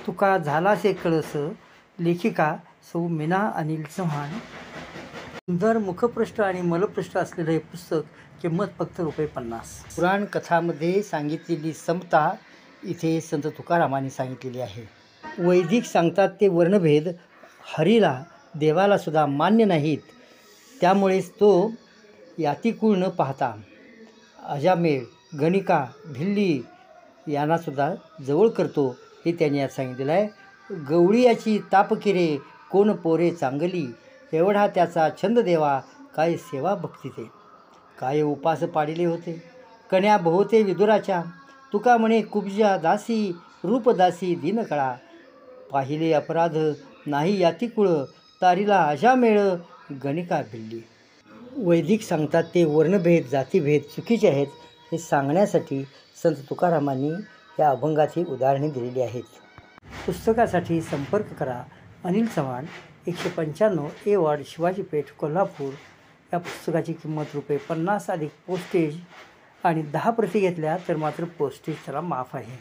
तुका झालासे कळस, लेखिका सौ मीना अनिल चव्हाण। सुंदर मुखपृष्ठ आणि मलपृष्ठ असलेले हे पुस्तक, किंमत फक्त ₹50. पुराण कथामध्ये सांगितलेली समता इथे संत तुकारामांनी सांगितलेली आहे। वैदिक सांगतात ते वर्णभेद हरीला देवाला सुद्धा मान्य नाहीत, त्यामुळेच तो यातीकुळ न पाहता अजामेळ, गणिका, भिल्ली यांनासुद्धा जवळ करतो, हे त्यांनी यात सांगितलेलं आहे। गवळीयाची तापकिरे कोण पोरे चांगली, एवढा त्याचा छंद देवा, काय सेवा भक्ती ते। काय उपास पाडिले होते कण्या बहुते विदुराच्या, तुका म्हणे कुब्जा दासी रूपदासी दिनकळा, पाहिले अपराध नाही यातीकुळ, तारिला अजामेळ गणिका भिल्ली। वैदिक सांगतात ते वर्णभेद जातीभेद चुकीचे आहेत, हे सांगण्यासाठी संत तुकारामांनी या अभंगात ही उदाहरणे दिलेली आहेत। पुस्तकासाठी संपर्क करा अनिल चव्हाण, 195 ए वार्ड, शिवाजी पेठ, कोल्हापूर। या पुस्तकाची किंमत ₹50 अधिक पोस्टेज, आणि 10 प्रती घेतल्या तर मात्र पोस्टेज त्याला माफ आहे।